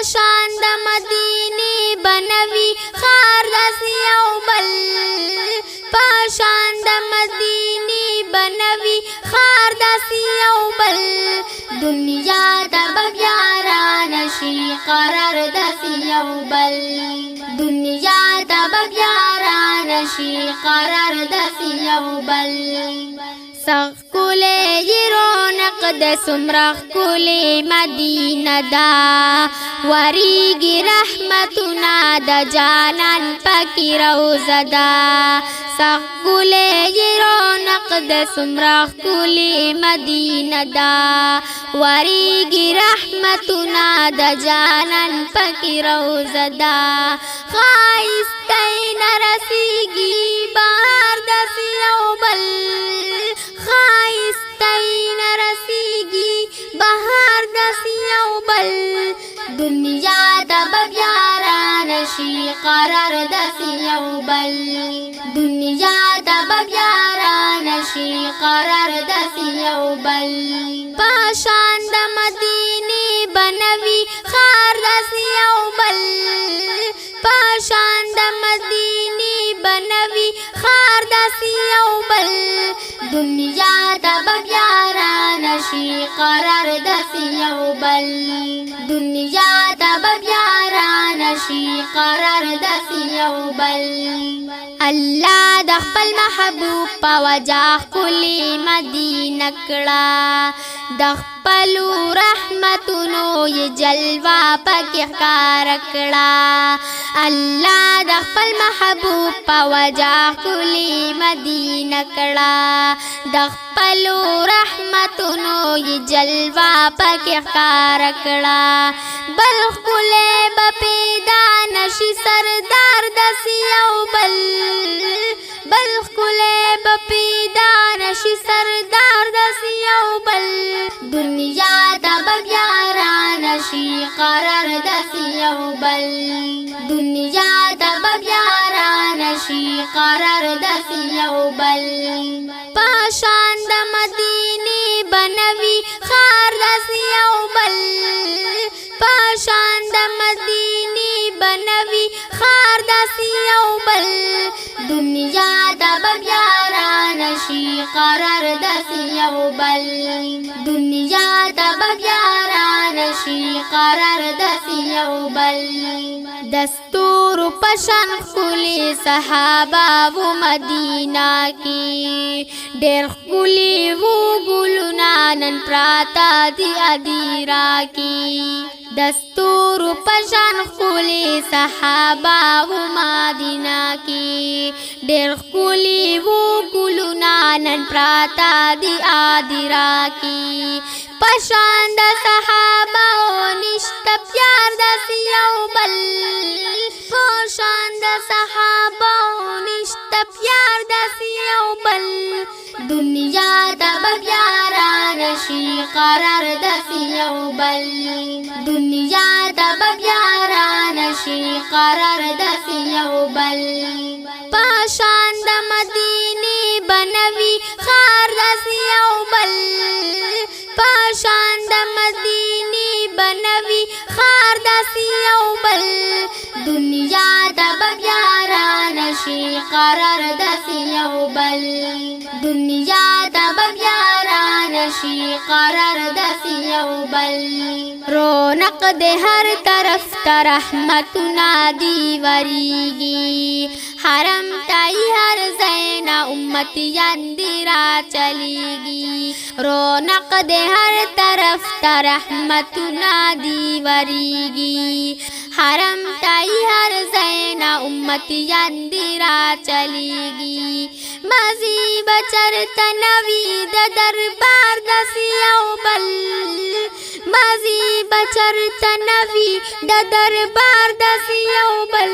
پاشان د مدینه بنوي خار داسې یو بل پاشان د مدینه بنوي خار داسې یو بل دنیا د بیا را نشي قرار داسې یو بل دنیا د بیا را نشي قرار داسې یو بل سخ کله رونق د سمرخ کله مدینه دا وریږي رحمتنا د جانان پکې روزه دا سخ کله رونق د سمرخ کله مدینه دا وریږي رحمتنا د جانان پکې روزه دا خایسته نرسیږي بهار داسې یو بل نرسیږي بهار داسې یو بل دنیا د بیا را نشي قرار داسې یو بل دنیا د بیا را نشي قرار داسې یو بل پاشان د مدینه بنوي خار داسې یو بل پاشان د مدینه بنوي خار داسې یو بل دنیا د بیا را نشي قرار داسې یو بل دنیا د بیا را نشي قرار داسې یو بل الله د خپل محبوب په وجه ښکلې مدینه کړه د خپلو رحمتونو یې جلوه پکې ښکاره کړه الله د خپل محبوب په وجه ښکلې مدینه کړه د خپلو رحمتونو یې جلوه پکې ښکاره کړه بل ښکلی به پیدا نشي سردار داسې یو بل بل ښکلی به پیدا نشي سردار داسې یو بل دنیا د بیا را نشي قرار داسې یو بل دنیا د بیا را نشي قرار داسې یو بل پاشان د مدینه بنوي خار داسې یو بل پاشان د مدینه بنوي خار داسې یو بل دنیا د بیا را نشي قرار داسې یو بل دنیا د بیا را نشي قرار داسې یو بل دستور پشان خلی صحابه و مدینه کې ډېر ښکلي وو ګلونه نن پراته دي ادیرا کې دستور پشان خلی صحابه و مدینه کې ډېر ښکلي وو ګلونه نن پراته دي ادیرا کې پشان د صحابه نشته پیار داسې یو بل پشان د صحابه نشته پیار داسې یو بل دنیا د بیا را نشي قرار داسې یو بل دنیا د بیا را نشي قرار داسې یو بل پاشان د مدینه بنوي خار داسې یو بل پاشان د مدینه بنوي خار داسې یو بل دنیا د بیا را نشي قرار داسې یو بل دنیا د بیا را نشي قرار داسې یو بل رونق د هر طرف ته رحمتونه دي وریږي حرم ته هر ځای نه امتیان دي را چلیږي رونق د هر طرف ته رحمتونه دي وریږي حرم ته هر ځای نه امتیان دي را چلیږي مازی بچرته نوي د دربار داسې یو بل مازی بچرته نوي د دربار داسې یو بل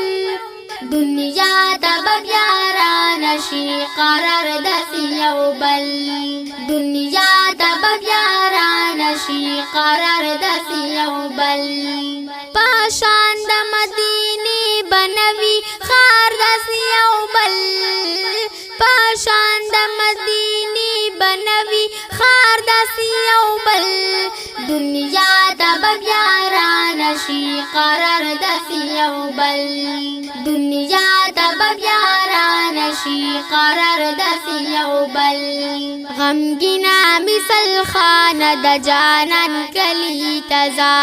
دنیا د بیا را نشي قرار داسې یو بل دنیا د بیا را نشي قرار داسې یو بل پاشان د مدینه بنوي خار داسې یو بل پاشان د مدینه بنوي خار داسې یو بل دنیا تب بیاران شي قرار دسی یو بل دنیا تب بیاران شي قرار دسی یو بل غمگینا مثل خانه د جانان کلی تزا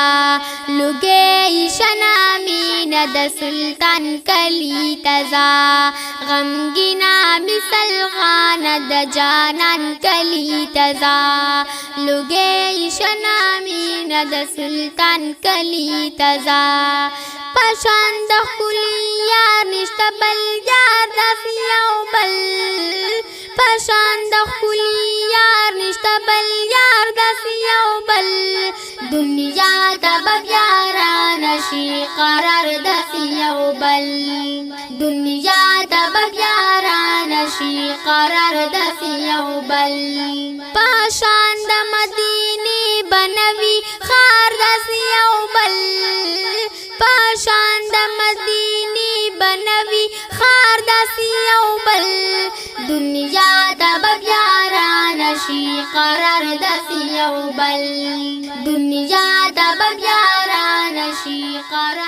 لګي شنا مین د سلطان کلی تزا غمگینا مثل خانه د جانان کلی تزا لګي شنا مین د سلطان کلی تزا پشان د خلی یار نشته بل یار دسی یو بل پشان د خلی یار نشته بل یار دسی یو بل دنیا تب بیاران شي قرار دسی یو بل دنیا تب بیاران شي قرار دسی یو بل پشان د مدینه بنوي خار دسی یو بل پشان د مدینه بنوي خار دسی یو بل دنیا تب بیاران شي قرار دسی یو بل دنیا تب بیاران شي قرار